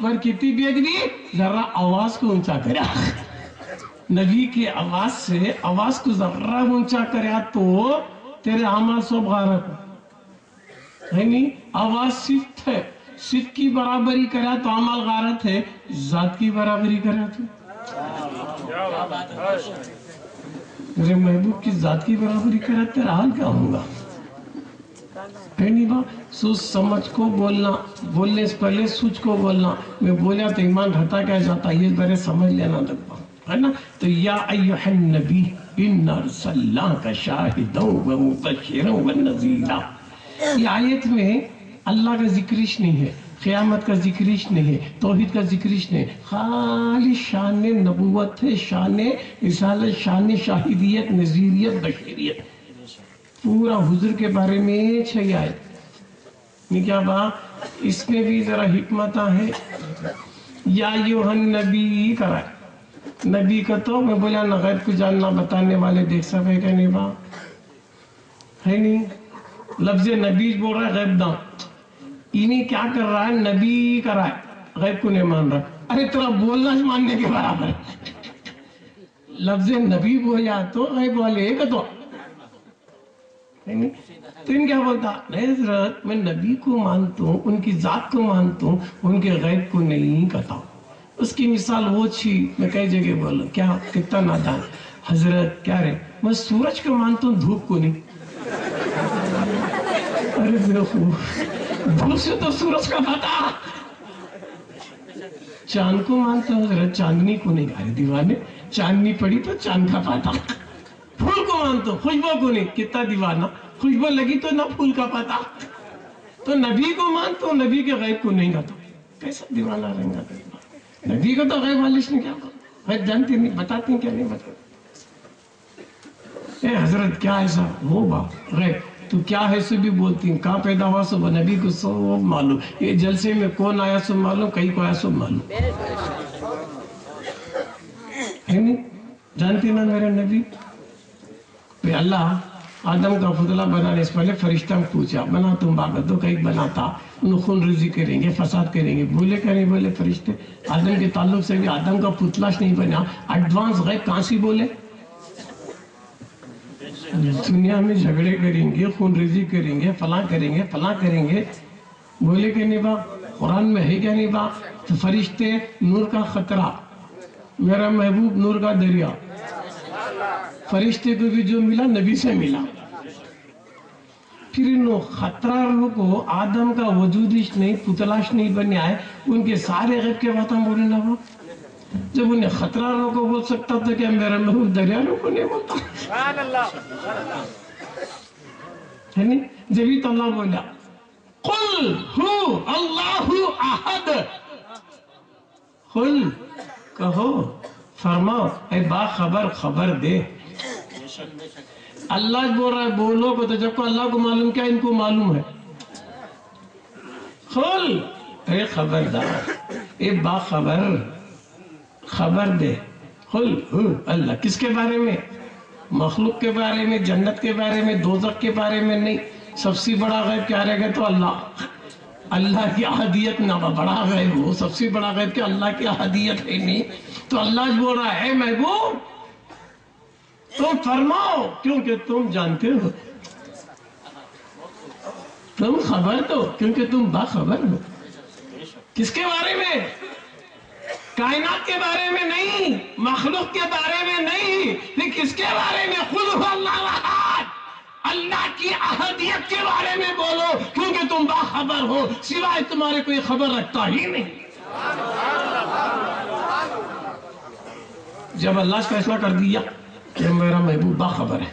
پر کتنی بے ادبی، ذرا آواز کو اونچا کریا، نبی کی آواز سے آواز کو ذرا اونچا کریا تو تیرے عمل سب غارت ہے نہیں، آواز صفت ہے، صفت کی برابری کریا تو عمل غارت ہے، ذات کی برابری کریا تو میرے محبوب کی ذات کی برابری کریا تیرا حال کیا ہوگا؟ کہیں بات سوچ سمجھ کو بولنا، بولنے سے پہلے سوچ کو بولنا، میں بولا تو ایمان رہتا کیا جاتا یہ بارے سمجھ لینا دبا ہے نا۔ تو یا ایھا النبی انا ارسلناک شاہدا ومبشرا ونذیرا، یہ آیت میں اللہ کا ذکرش نہیں ہے، قیامت کا ذکرش نہیں ہے، توحید کا ذکرش نہیں ہے، خالی شان نبوت ہے، شان رسالت، شان شاہدیت، نذیریت، بشریت، پورا حضور کے بارے میں 6 آیت نہیں کیا بات۔ اس میں بھی ذرا حکمت ہے، یا ایھا النبی کرا نبی کا تو میں بولا نہ غیب کو جاننا بتانے والے دیکھ سکے کہ نہیں بات ہے نہیں، لفظ نبی بول رہا ہے غیب داں، انہیں کیا کر رہا ہے نبی کر رہا ہے، غیب کو نہیں مان رہا، ارے تیرا بولنا ماننے کے برابر ہے، لفظ نبی بولا تو غیب والے کا تو ان کیا بولتا نہیں حضرت میں نبی کو مانتا ہوں، ان کی ذات کو مانتا ہوں، ان کے غیب کو نہیں کہتا۔ اس کی مثال وہ تھی، میں کئی جگہ بولا کیا کتنا نادان حضرت کیا رہے، میں سورج کو مانتا ہوں دھوپ کو نہیں، ارے بیوقوف، دھوپ سے تو سورج کا پتا، چاند کو مانتا ہوں حضرت چاندنی کو نہیں، ارے دیوانے چاندنی پڑی تو چاند کا پتا، پھول کو مانتا ہوں خوشبو کو نہیں، کتنا دیوانہ، خوشبو لگی تو نہ پھول کا پتا، تو نبی کو مانتا ہوں نبی کے غیب کو نہیں کہتا، کیسا دیوانہ رہیں گا؟ نبی کو تو غیب والش نے کیا کہا، غیب جانتے نہیں، بتاتے ہیں کیا نہیں بتاتے، اے حضرت کیا ایسا وہ بات غیب تو کیا ہے سو بھی بولتی ہیں، کہاں پیدا ہوا سو نبی کو سب معلوم، یہ جلسے میں کون آیا سو معلوم، کہیں کو آیا سو معلوم ہے نہیں، جانتی نا میرے نبی پہ اللہ آدم کا پتلا بنانے سے پہلے فرشتہ میں پوچھا بنا تم باغت دو، کہیں بناتا انہوں خون ریزی کریں گے، فساد کریں گے، بولے کہ نہیں بولے فرشتے، آدم کے تعلق سے بھی آدم کا پتلاش نہیں بنا، ایڈوانس غیب کہاں سے بولے، دنیا میں جھگڑے کریں گے، خون ریزی کریں گے، فلاں کریں گے، فلاں کریں گے، بولے کہ نہیں با، قرآن میں ہے کیا نہیں با، تو فرشتے نور کا خطرہ، میرا محبوب نور کا دریا، فرشتے کو بھی جو ملا نبی سے ملا، پھر انہوں خطرہ کو آدم کا وجودش نہیں پتلاش نہیں بنے آئے، ان کے سارے غیب کے باتاں بولے نہ ہو، جب انہیں خطرہ کو بول سکتا تھا کہ میرا محبوب دریا کو نہیں بولتا ہے نہیں، جبھی تو اللہ بولا قل ہو اللہ احد، قل کہو فرماؤ اے باخبر خبر دے، اللہ بول رہا ہے بولو کو، تو جب کو اللہ کو معلوم کیا ان کو معلوم ہے، قل اے خبردار اے باخبر خبر دے، قل ہو اللہ، کس کے بارے میں، مخلوق کے بارے میں، جنت کے بارے میں، دوزخ کے بارے میں نہیں، سب سے بڑا غیب کیا رہے گا تو اللہ کی احدیت نہ بڑا غیب ہو، سب سے بڑا غیب کہ اللہ کی احدیت ہے نہیں، تو اللہ بول رہا ہے محبوب تم فرماؤ، کیونکہ تم جانتے ہو، تم خبر دو کیونکہ تم باخبر ہو، کس کے بارے میں، کائنات کے بارے میں نہیں، مخلوق کے بارے میں نہیں، لیکن کس کے بارے میں، خود ہو اللہ احد، اللہ کی احدیت کے بارے میں بولو، کیونکہ تم باخبر ہو، سوائے تمہارے کوئی خبر رکھتا ہی نہیں۔ جب اللہ نے فیصلہ کر دیا کہ میرا محبوب باخبر ہے،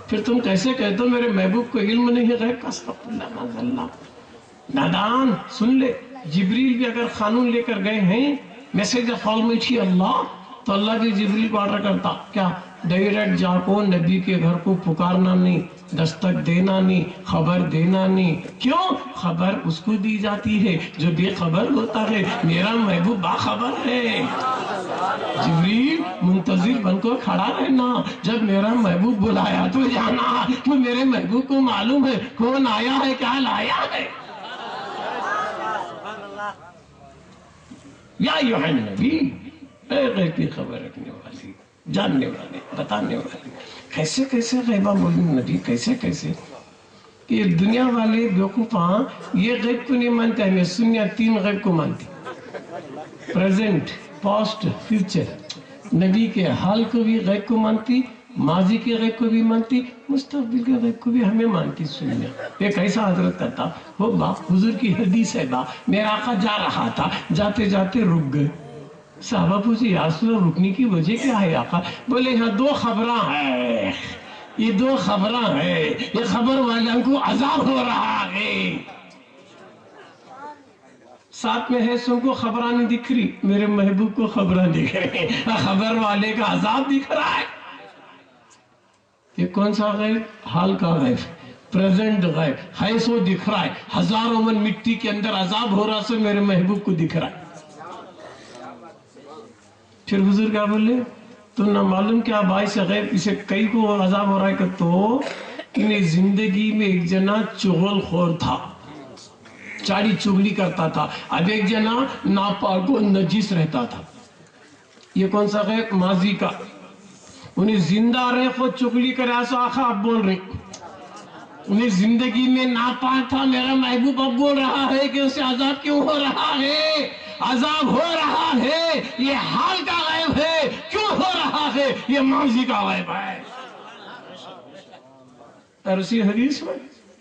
پھر تم کیسے کہتے ہو میرے محبوب کو علم نہیں ہے غیب کا، استغفر اللہ، نادان سن لے، جبریل بھی اگر قانون لے کر گئے ہیں میسج فال میں تھی اللہ، تو اللہ بھی جبریل کو آرڈر کرتا کیا، ڈائریکٹ جا کو نبی کے گھر کو پکارنا نہیں، دستک دینا نہیں، خبر دینا نہیں، کیوں، خبر اس کو دی جاتی ہے جو بے خبر ہوتا ہے، میرا محبوب باخبر ہے، جبریل منتظر بن کو کھڑا رہنا، جب میرا محبوب بلایا تو جانا، تو میرے محبوب کو معلوم ہے کون آیا ہے کیا لایا ہے، یا ایھا النبی، اے غیب کی خبر رکھنے والی، جاننے والے، بتانے والے. کیسے کیسے غیبہ معلوم نبی، کیسے کیسے کہ دنیا والے بیوقوف یہ غیب کو نہیں مانتے. ہمیں سنیا 3 غیب کو مانتی: پریزنٹ، پاسٹ، فیوچر. نبی کے حال کو بھی غیب کو مانتی، ماضی کے غیب کو بھی مانتی، مستقبل کے غیب کو بھی ہمیں مانتی سنیا. ایک ایسا حضرت کرتا ہو با، حضور کی حدیث ہے با، میرا آقا جا رہا تھا، جاتے جاتے رک گئے. صحابہ پوچھے یا رسول اللہ رکنے کی وجہ کیا ہے آقا؟ بولے یہاں 2 خبراں ہیں، یہ 2 خبراں ہیں، یہ خبر والوں کو عذاب ہو رہا ہے. ساتھ میں ہے سن کو خبراں نہیں دکھ رہی، میرے محبوب کو خبراں دکھ رہے ہیں، خبر والے کا عذاب دکھ رہا ہے. یہ کون سا غیب؟ حال کا غیب، پریزنٹ غیب ہے، سو دکھ رہا ہے. 1000 من مٹی کے اندر عذاب ہو رہا سو میرے محبوب کو دکھ رہا ہے. پھر حضور کیا بولے؟ تو نہ معلوم کیا باعث غیب اسے کئی کو عذاب ہو رہا ہے کہ تو انہیں زندگی میں ایک جنا چغل خور تھا، چاڑی چگلی کرتا تھا. اب ایک جنا ناپاک و نجس رہتا تھا. یہ کون سا غیب؟ ماضی کا. انہیں زندہ رہے خود چگلی کرے ایسا آخا اب بول رہی. انہیں زندگی میں ناپاک تھا، میرا محبوب اب بول رہا ہے کہ اسے عذاب کیوں ہو رہا ہے؟ عذاب ہو رہا ہے، یہ حال کا غیب ہے. کیوں ہو رہا ہے؟ یہ ماضی کا غیب ہے. اور اسی حدیث میں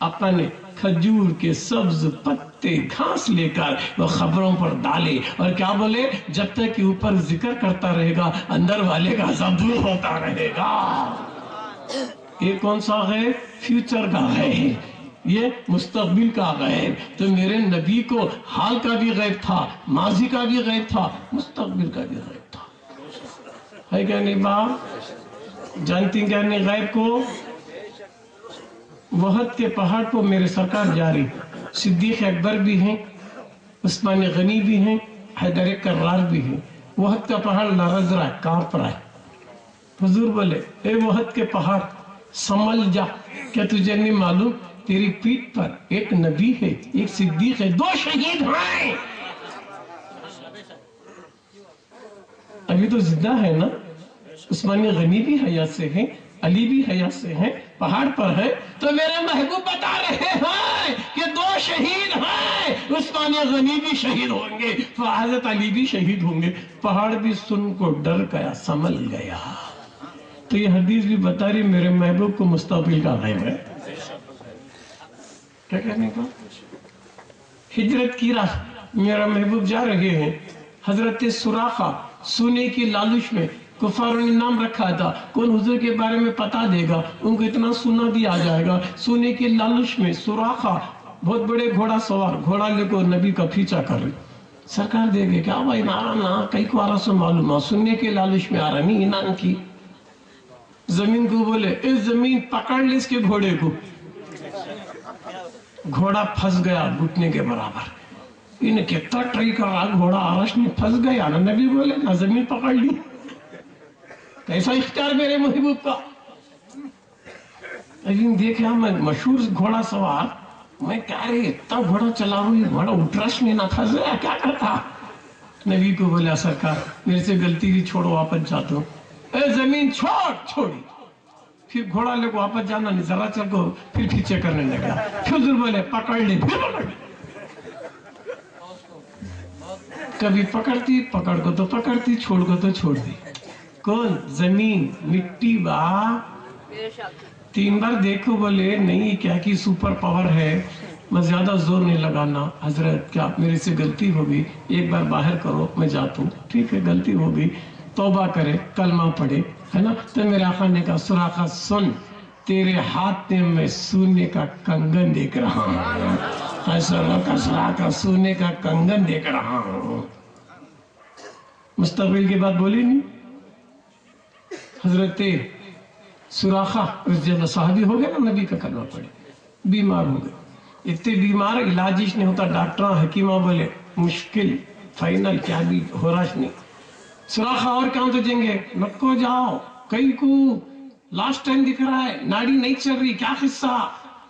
اپنے کھجور کے سبز پتے گھاس لے کر وہ خبروں پر ڈالے اور کیا بولے؟ جب تک کہ اوپر ذکر کرتا رہے گا اندر والے کا عذاب دور ہوتا رہے گا. یہ کون سا غیب؟ فیوچر کا غیب، یہ مستقبل کا غیب. تو میرے نبی کو حال کا بھی غیب تھا، ماضی کا بھی غیب تھا، مستقبل کا بھی غیب تھا. ہے کیا نہیں باپ؟ جانتی کیا نہیں غیب کو؟ وحد کے پہاڑ کو میرے سرکار جاری، صدیق اکبر بھی ہیں، عثمان غنی بھی ہیں، حیدر کرار بھی ہیں. وحد کا پہاڑ لرز رہا ہے، کانپ رہا ہے. حضور بولے اے وحد کے پہاڑ سنبھل جا، کیا تجھے نہیں معلوم تیری پیٹھ پر ایک نبی ہے، ایک صدیق ہے، 2 شہید ہیں. ابھی تو زندہ ہے نا. عثمان غنی بھی حیات سے ہیں، علی بھی حیات سے ہیں، پہاڑ پر ہے. تو میرے محبوب بتا رہے ہیں کہ 2 شہید ہیں، عثمان غنی بھی شہید ہوں گے، حضرت علی بھی شہید ہوں گے. پہاڑ بھی سن کو ڈر گیا، سنبھل گیا. تو یہ حدیث بھی بتا رہی میرے محبوب کو مستقبل کا غیب ہے. کیا کہنے کا؟ ہجرت کی راہ میرا محبوب جا رہے ہیں. حضرت سراقہ سونے کی لالچ میں کفاروں نے نام رکھا تھا، کون حضور کے بارے میں پتا دے گا، ان کو اتنا سونا دیا جائے گا. سونے کی لالچ میں سراقہ بہت بڑے گھوڑا سوار، گھوڑا لے کو نبی کا پیچھا کر رہے. سرکار دے گے کیا بھائی نارا نا کئی کو آرہ سے معلوم ہے، سننے کے لالچ میں آ رہا نہیں انان کی. زمین کو بولے اے زمین پکڑ لے اس کے گھوڑے کو. گھوڑا پھنس گیا گھٹنے کے برابر. انہیں کتنا ٹرائی کر رہا، گھوڑا آرش میں پھنس گیا. نبی بولے نہ زمین پکڑ لی. کیسا اختیار میرے محبوب کا. لیکن دیکھا میں مشہور گھوڑا سوار، میں کہہ رہی اتنا گھوڑا چلا رہا ہوں، گھوڑا اٹرش میں نہ پھنس گیا کیا کرتا. نبی کو بولا سرکار میرے سے غلطی کی چھوڑو، واپس جاتا ہوں. اے زمین چھوڑی. پھر گھوڑا لے کو واپس جانا نہیں، ذرا چل کو پھر پیچھے کرنے لگا. پھر حضور بولے پکڑ لے، پھر پکڑ لے. کبھی پکڑتی، پکڑ کو تو پکڑتی، چھوڑ کو تو چھوڑ دی. کون؟ زمین، مٹی با. 3 بار دیکھو بولے نہیں کیا کی سپر پاور ہے، میں زیادہ زور نہیں لگانا. حضرت کیا میرے سے غلطی ہوگی، ایک بار باہر کرو میں جاتا ہوں. ٹھیک ہے غلطی ہوگی، توبہ کرے، کلمہ پڑھے، ہے نا. تو میرے آقا نے کہا سراقہ سن، تیرے ہاتھ میں میں سونے کا کنگن دیکھ رہا ہوں. سراقہ سونے کا کنگن دیکھ رہا ہوں. مستقبل کی بات بولی نہیں. حضرت سراقہ رضی اللہ صحابی ہو گئے نا، نبی کا کلمہ پڑھے، بیمار ہو گئے. اتنے بیمار علاج نہیں ہوتا، ڈاکٹر حکیمہ بولے مشکل، فائنل کیا بھی ہو رہا نہیں. سراقہ اور کہاں تو جنگے نکو جاؤ، کئی کو لاسٹ ٹائم دکھ رہا ہے، ناڑی نہیں چل رہی، کیا قصہ.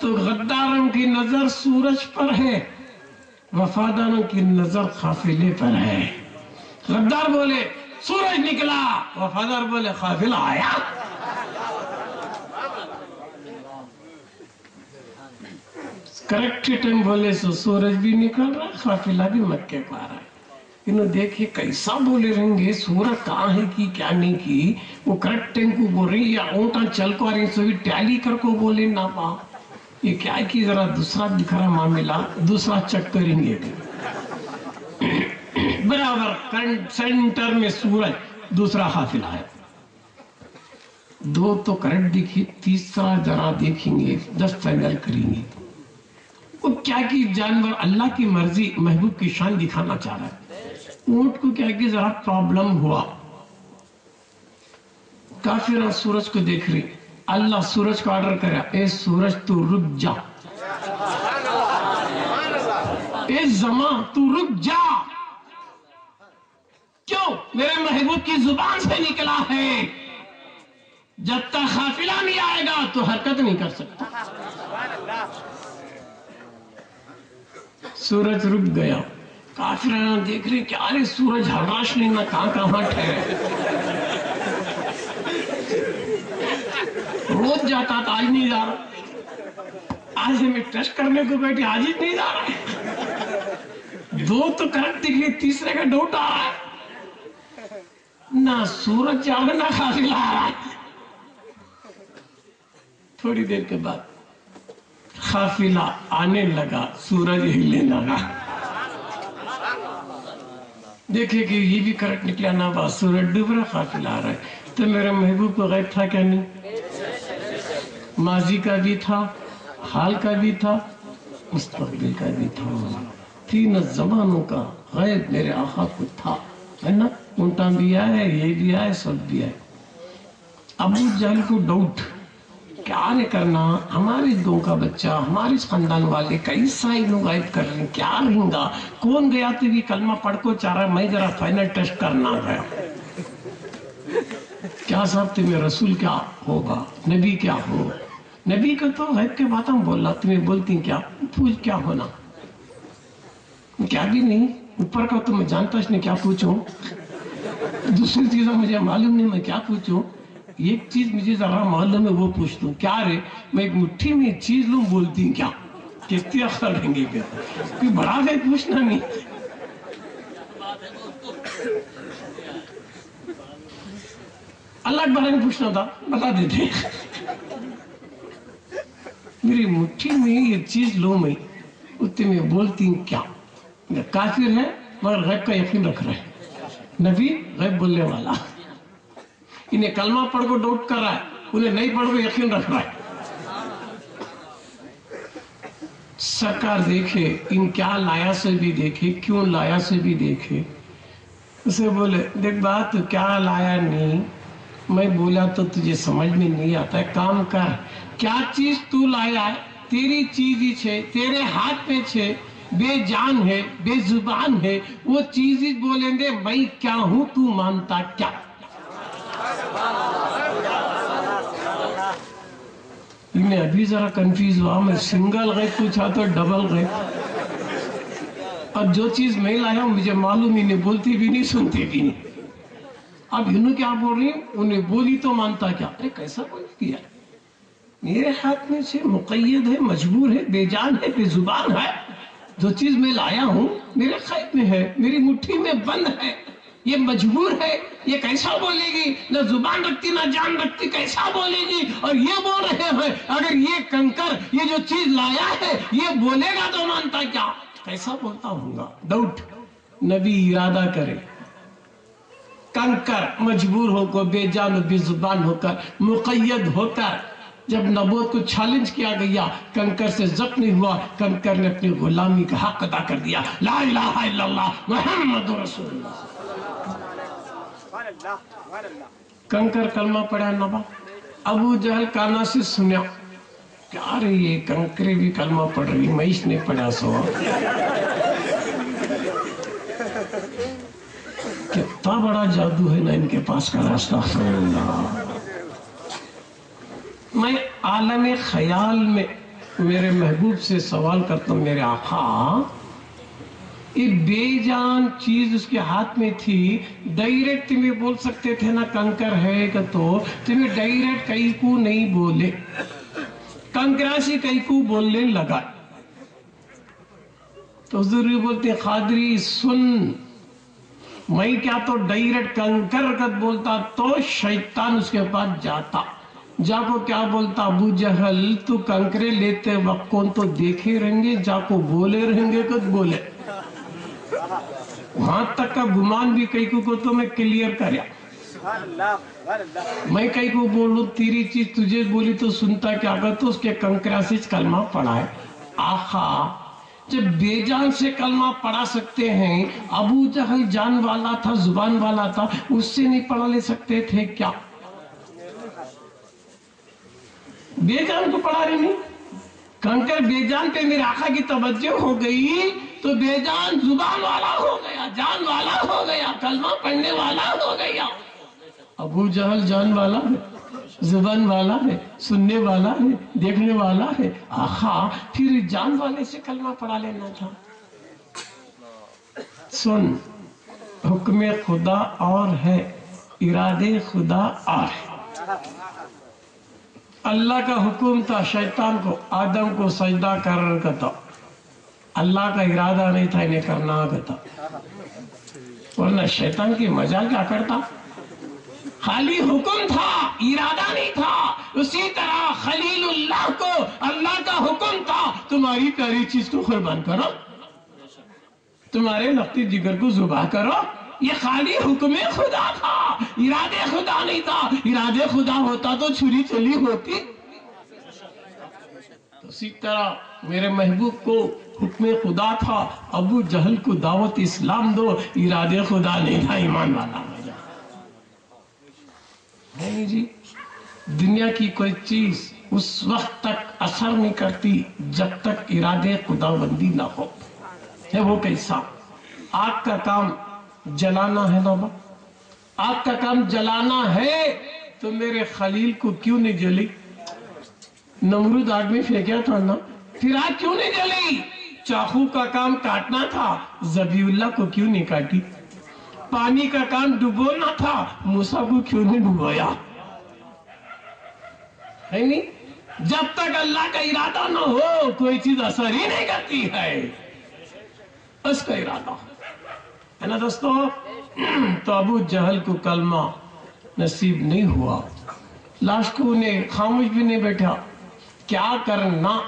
تو غداروں کی نظر سورج پر ہے، وفاداروں کی نظر قافلے پر ہے۔ غدار بولے سورج نکلا، وفادار بولے قافلہ آیا۔ کریکٹ ٹائم بولے سو سورج بھی نکل رہا، قافلہ بھی مکے کو آ رہا ہے۔ انہوں دیکھے کیسا بولے رہیں گے، سورج کہاں ہے کی کیا نہیں کی، وہ کریکٹ ٹائم کو بول رہی یا اونٹا چل کو آ رہی، سو بھی ٹیلی کر کو بولے نہ پا، یہ کیا کی ذرا دوسرا دکھ رہا معاملہ، دوسرا چیک کریں گے۔ برابر سینٹر میں سورج، دوسرا قافلہ ہے، دو تو کریکٹ دیکھی، تیسرا ذرا دیکھیں گے، 10 فائنل کریں گے۔ وہ کیا کی جانور اللہ کی مرضی محبوب کی شان دکھانا چاہ رہا ہے، اونٹ کو کیا کی ذرا پرابلم ہوا، کافرہ سورج کو دیکھ رہی، اللہ سورج کو آرڈر کرا، اے سورج تو رک جا، اے زمان تو رک جا، کیوں؟ میرے محبوب کی زبان سے نکلا ہے، جب تک قافلہ نہیں آئے گا تو حرکت نہیں کر سکتا۔ سورج رک گیا، کافران دیکھ رہے کہ ارے سورج ہراش نہیں نہ کہاں ٹھہرے، روز جاتا تھا آج نہیں جا رہا، آج ہمیں ٹیسٹ کرنے کو بیٹھے آج ہی نہیں جا رہا، دو تو کریکٹ دکھ رہی، تیسرے کا ڈاؤٹ آ رہا ہے، نہ سورج جا رہا نہ قافلہ آ رہا ہے۔ تھوڑی دیر کے بعد قافلہ آنے لگا، سورج ہلنے لگا، دیکھے کہ یہ بھی کریکٹ نکلا نہ بات، سورج ڈوب رہا قافلہ آ رہا ہے۔ تو میرے محبوب کو غیب تھا کیا نہیں؟ ماضی کا بھی تھا، حال کا بھی تھا، مستقبل کا بھی تھا، تین زمانوں کا غیب میرے آقا کو تھا، ہے نا؟ اونٹا بھی آئے، یہ بھی آئے، سب بھی آئے۔ ابو جہل کو ڈاؤٹ، کیا نہیں کرنا، ہمارے دو کا بچہ، ہمارے خاندان والے کیسا انہوں غائب کر رہے ہیں، کیا رہیں گا، کون گیا تو بھی کلمہ پڑھ کو چاہ رہا، میں ذرا فائنل ٹیسٹ کرنا گیا، کیا صاحب تمہیں رسول کیا ہوگا، نبی کیا ہو، نبی کا تو غیب کے بات ہم بول رہا، تمہیں بولتی کیا، پوچھ کیا ہونا، کیا بھی نہیں، اوپر کا تو میں جانتا اس نے کیا پوچھوں، دوسری چیزیں مجھے معلوم نہیں میں کیا پوچھوں، ایک چیز مجھے ذرا معلوم ہے وہ پوچھتا ہوں، کیا رے میں ایک مٹھی میں چیز لوں بولتی ہوں کیا، کتنی اخر رہیں گے پھر، کوئی بڑا ہے پوچھنا نہیں، اللہ کے بارے میں پوچھنا تھا بتا دیتے، میری مٹھی میں یہ چیز لوں میں اتنے میں بولتی ہوں کیا، کافر ہے مگر غیب کا یقین رکھ رہے ہیں، نبی غیب بولنے والا، انہیں کلمہ پڑھ کو ڈاؤٹ کر رہا ہے، انہیں نہیں پڑھ کو یقین رکھ رہا ہے۔ سرکار دیکھے ان کیا لایا سے بھی دیکھے، کیوں لایا سے بھی دیکھے، اسے بولے دیکھ بات تو کیا لایا نہیں، میں بولا تو تجھے سمجھ میں نہیں آتا ہے، کام کر، کیا چیز تو لایا ہے، تیری چیز ہی چھے، تیرے ہاتھ میں چھے، بے جان ہے، بے زبان ہے، وہ چیز ہی بولیں دے میں کیا ہوں تو مانتا کیا، میں ابھی ذرا کنفیوز ہوا، میں سنگل غیب پوچھا تو ڈبل غیب، اور جو چیز میں لایا ہوں مجھے معلوم ہی نہیں، بولتی بھی نہیں سنتی بھی نہیں، اب انہوں کیا بول رہی ہیں، انہیں بولی تو مانتا کیا، ارے کیسا بول دیا، میرے ہاتھ میں سے مقید ہے، مجبور ہے، بے جان ہے، بے زبان ہے، جو چیز میں لایا ہوں میرے خیب میں ہے، میری مٹھی میں بند ہے، یہ مجبور ہے، یہ کیسا بولے گی، نہ زبان رکھتی نہ جان رکھتی، کیسا بولے گی، اور یہ بول رہے ہیں اگر یہ کنکر یہ جو چیز لایا ہے یہ بولے گا تو مانتا کیا، کیسا بولتا ہوں گا، ڈاؤٹ، نبی ارادہ کرے، کنکر مجبور ہو کر، بے جان و بے زبان ہو کر، مقید ہو کر، جب نبوت کو چیلنج کیا گیا کنکر سے زخمی ہوا، کنکر نے اپنی غلامی کا حق ادا کر دیا، لا الہ الا اللہ محمد رسول اللہ، کنکر کلمہ پڑھا نبا، ابو جہل کانا سے سنیا، کیا رہی ہے کنکرے بھی کلمہ پڑھ رہی، معیش نے پڑھا سو، کتنا بڑا جادو ہے نا ان کے پاس کا، استغفر اللہ، میں عالم خیال میں میرے محبوب سے سوال کرتا ہوں، میرے آقا ایک بے جان چیز اس کے ہاتھ میں تھی، ڈائریکٹ تمہیں بول سکتے تھے نا کنکر ہے کہ تو تمہیں ڈائریکٹ کئی کو نہیں بولے، کنکراسی کئی کو بولنے لگا. تو حضور بولتے قادری سن، میں کیا تو ڈائریکٹ کنکر کت بولتا تو شیطان اس کے پاس جاتا، جا کو کیا بولتا، ابو جہل تو کنکرے لیتے وقت کون تو دیکھے رہیں گے، جا کو بولے رہیں گے کت بولے. وہاں تک کا گمان بھی کئی کو تو میں کلیئر کریا. میں کئی کو بولوں تیری چیز تجھے بولی تو سنتا کیا گا، تو اس کے کنکرا سے کلمہ پڑھا ہے. آخا جب بے جان سے کلمہ پڑھا سکتے ہیں، ابو جہل جان والا تھا، زبان والا تھا، اس سے نہیں پڑھا لے سکتے تھے کیا؟ بے جان کو پڑھا رہی نہیں، کنکر بے جان پہ میرے آقا کی توجہ ہو گئی تو بے جان زبان والا ہو گیا، جان والا ہو گیا، کلمہ پڑھنے والا ہو گیا. ابو جہل جان والا ہے، زبان والا ہے، سننے والا ہے، دیکھنے والا ہے. آخا پھر جان والے سے کلمہ پڑھا لینا تھا. سن، حکم خدا اور ہے، ارادے خدا اور ہے. اللہ کا حکم تھا شیطان کو آدم کو سجدہ کرنے کا تھا، اللہ کا ارادہ نہیں تھا انہیں کرنا تھا، ورنہ شیطان کی مجال کیا کرتا؟ خالی حکم تھا، ارادہ نہیں تھا. اسی طرح خلیل اللہ کو اللہ کا حکم تھا تمہاری پیاری چیز کو قربان کرو، تمہارے لختی جگر کو ذبح کرو. یہ خالی حکم خدا تھا، ارادے خدا نہیں تھا. ارادے خدا ہوتا تو چھری چلی ہوتی. اسی طرح میرے محبوب کو حکم خدا تھا ابو جہل کو دعوت اسلام دو، ارادے خدا نہیں تھا. ایمان والا نہیں جی، دنیا کی کوئی چیز اس وقت تک اثر نہیں کرتی جب تک ارادے خدا بندی نہ ہو. ہے وہ کیسا؟ آگ کا کام جلانا ہے نا، آگ کا کام جلانا ہے تو میرے خلیل کو کیوں نہیں جلی؟ نمرود آگ میں پھینکا تھا نا، پھر آگ کیوں نہیں جلی؟ چاقو کا کام کاٹنا تھا، ذبیح اللہ کو کیوں نہیں کاٹی؟ پانی کا کام ڈبونا تھا، موسیٰ کو کیوں نہیں ڈبویا؟ ہے نہیں؟ جب تک اللہ کا ارادہ نہ ہو کوئی چیز اثر ہی نہیں کرتی ہے، اس کا ارادہ ہے نا دوستو. تو ابو جہل کو کلمہ نصیب نہیں ہوا، لاسٹ کو انہیں خاموش بھی نہیں بیٹھا. کیا کرنا؟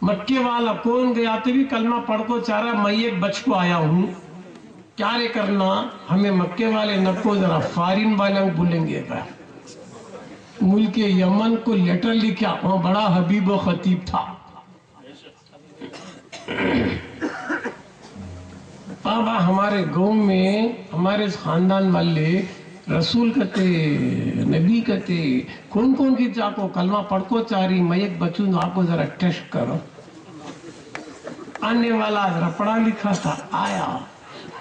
مکے والا کون گیا تو بھی کلمہ پڑھ کو چاہ رہا، میں ایک بچ کو آیا ہوں، کیا رے کرنا؟ ہمیں مکے والے نکو ذرا فارین والا بولیں گے. ملک یمن کو لیٹر لکھا، وہاں بڑا حبیب و خطیب تھا. بابا ہمارے گاؤں میں ہمارے خاندان والے رسول کہتے، نبی کہتے، کون کون کی چاہ کو کلمہ پڑھ کو چاہ رہی، میں ایک بچوں آپ کو ذرا ٹیسٹ کرو. آنے والا ذرا پڑھا لکھا تھا، آیا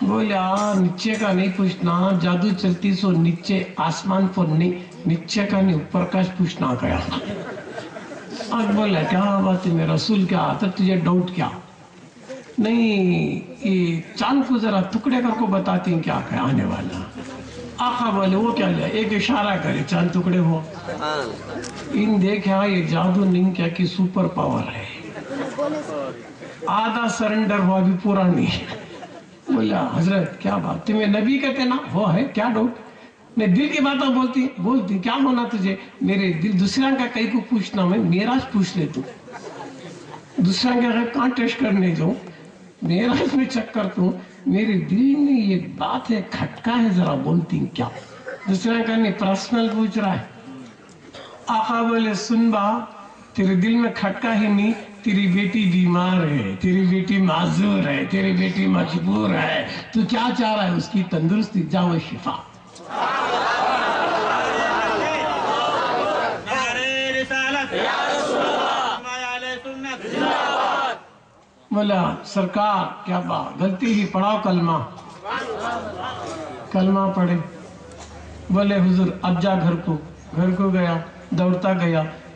بولا نیچے کا نہیں پوچھنا، جادو چلتی سو نیچے آسمان پر نہیں، نیچے کا نہیں اوپر کا پوچھنا گیا. آج بولا کیا بات ہے میں رسول کیا آتا، تجھے ڈاؤٹ کیا؟ نہیں یہ چاند کو ذرا ٹکڑے کر کو بتاتی ہیں کیا کہ آنے والا. آقا بولے وہ کیا لیا، ایک اشارہ کرے چاند ٹکڑے ہو. ان دیکھا یہ جادو نہیں کیا کہ سپر پاور ہے، آدھا سرنڈر ہوا بھی پورا نہیں. بولا حضرت کیا بات، تمہیں نبی کہتے نا، وہ ہے کیا ڈاؤٹ؟ میں دل کی باتیں بولتی کیا ہونا تجھے؟ میرے دل دوسرا کا کئی کو پوچھنا، میں میرا پوچھ لے تو دوسرا کا کہاں ٹیسٹ کرنے جاؤں، میرا اس میں چیک کرتا ہوں. میرے دل میں یہ بات ہے، کھٹکا ہے، ذرا بولتی کیا؟ دوسرا کا نہیں پرسنل پوچھ رہا ہے. آقا بولے سن با، تیرے دل میں کھٹکا ہی نہیں، تیری بیٹی بیمار ہے، تیری بیٹی معذور ہے، تیری بیٹی مجبور ہے، تو کیا چاہ رہا ہے؟ اس کی تندرستی، جاؤ شفا. بولا سرکار کیا بات، غلطی ہی پڑھاؤ کلمہ. کلمہ پڑھے. بولے حضور اب جا گھر کو گیا، دوڑتا گیا،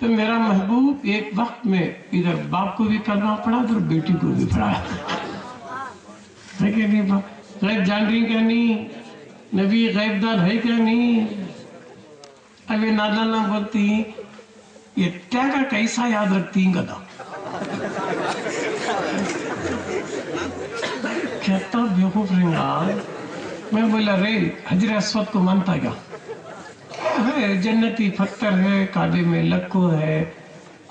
تو میرا محبوب ایک وقت میں ادھر باپ کو بھی کرنا پڑا، ادھر بیٹی کو بھی پڑا ہے کہ نہیں؟ غیب جان رہی کیا نہیں؟ نبی غیب دان ہے کیا نہیں؟ ابھی نادانہ بولتی یہ کیا کا کیسا یاد رکھتی ہیں گدا کہتا بیوقوف رنگا۔ میں بولا رے حجر اسود کو مانتا کیا ہے؟ جنتی پتھر ہے، کعبے میں لکو ہے،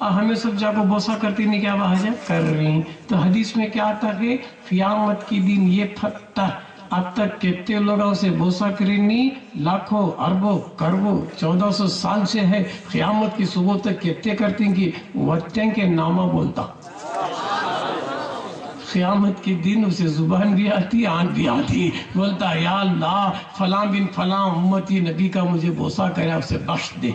ہمیں سب جا کو بوسا کرتی نہیں کیا بھاجا کر رہی؟ تو حدیث میں کیا آتا کہ قیامت کی دن یہ پتھر اب تک کتنے لوگ اسے بوسا کریں، لاکھوں اربوں کروڑوں 1400 سال سے ہے، قیامت کی صبح تک کتنے کرتے ہیں کہ وطن کے نامہ بولتا، قیامت کے دن اسے زبان بھی آتی، آنکھ بھی آتی، بولتا یا اللہ فلاں بن فلاں امتی نبی کا مجھے بوسا کرے، اسے بخش دے۔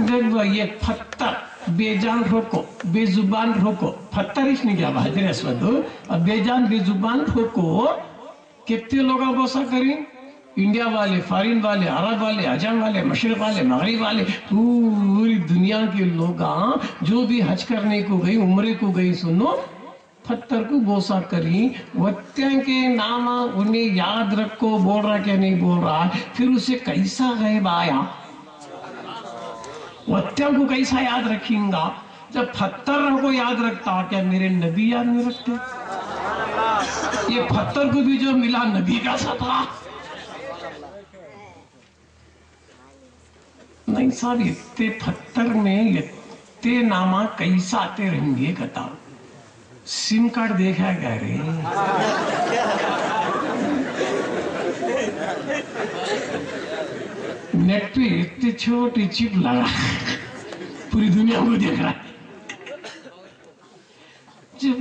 دیکھو یہ پتھر بے جان روکو، بے زبان روکو، پتھر اس نے کیا حجر اسود بے جان بے زبان روکو، کتنے لوگا بوسا کریں؟ انڈیا والے، فارین والے، عرب والے، عجم والے، مشرق والے، مغرب والے، پوری دنیا کے لوگ جو بھی حج کرنے کو گئی، عمرے کو گئی، سنو پتھر کو بوسا کری، وطن کے نام انہیں یاد رکھو، بول رہا کیا نہیں بول رہا، پھر اسے کیسا غیب آیا، وطن کو کیسا یاد رکھیں گا؟ جب پتھر کو یاد رکھتا کیا میرے نبی یاد نہیں رکھتے؟ یہ پتھر کو بھی جو ملا نبی کا صدقہ نہیں صاحب، اتنے پتھر میں اتنے نامہ کیسا آتے رہیں گے کہتا سم کارڈ دیکھا گیا رے نیٹ پہ اتنے چھوٹی چپ لگا پوری دنیا کو دیکھ رہا ہے۔ جب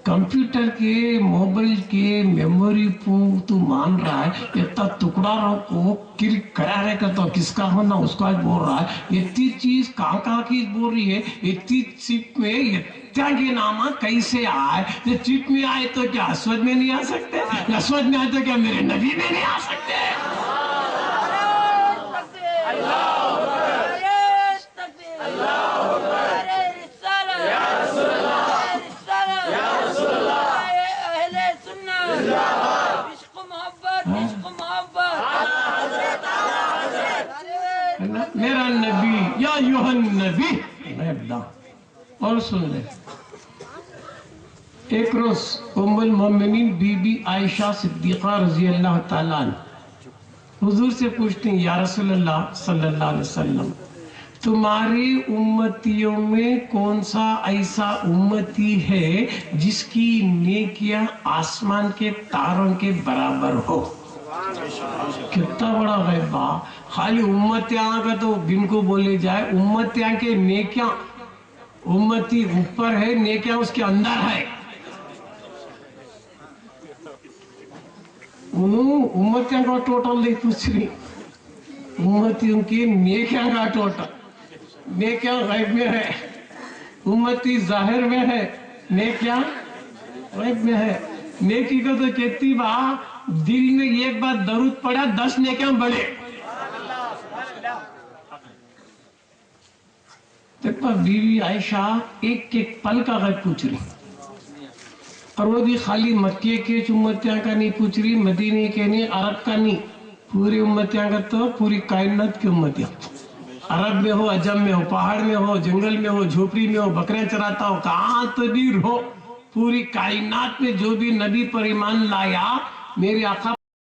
کمپیوٹر کے موبائل کے میموری کو تو مان رہا ہے، اتنا ٹکڑا رہو کو کلک کرا رہے کا تو کس کا ہونا اس کا بول رہا ہے، اتنی چیز کہاں کی بول رہی ہے، اتنی چپ میں اتنا کے نامہ کیسے آئے؟ جو چپ میں آئے تو کیا اسود میں نہیں آ سکتے؟ اسود میں آئے تو کیا میرے نبی میں نہیں آ سکتے؟ میرا نبی یا یوہن نبی غیب دان۔ اور سن لے، ایک روز ام المومنین بی بی عائشہ صدیقہ رضی اللہ تعالیٰ عنہ حضور سے پوچھتے ہیں یا رسول اللہ صلی اللہ علیہ وسلم، تمہاری امتیوں میں کون سا ایسا امتی ہے جس کی نیکیاں آسمان کے تاروں کے برابر ہو؟ کتنا بڑا غیبہ، خالی امتیاں کا تو گن کو بولے جائے، امتیاں کے نیکیاں، امتی اوپر ہے، نیکیاں اس کے اندر ہے۔ امتیاں کا ٹوٹل نہیں پوچھ رہی، امتیوں کی نیکیاں کا ٹوٹل۔ نیکیاں غیب میں ہے، امتی ظاہر میں ہے، نیکیاں غیب میں ہے۔ نیکی کو تو کہتی با دل میں ایک بار درود پڑا 10 نیکیاں بڑھے۔ دیکھو بیوی عائشہ ایک ایک پل کا غیب پوچھ رہی، اور وہ بھی خالی مکے کے امتیاں کا نہیں پوچھ رہی، مدینے کے نہیں، عرب کا نہیں، پوری امتیاں کا تو پوری کائنات کی امتیاں، عرب میں ہو، عجم میں ہو، پہاڑ میں ہو، جنگل میں ہو، جھوپڑی میں ہو، بکریاں چراتا ہو، کہاں تبیر ہو، پوری کائنات میں جو بھی نبی پر ایمان لایا، میرے آقا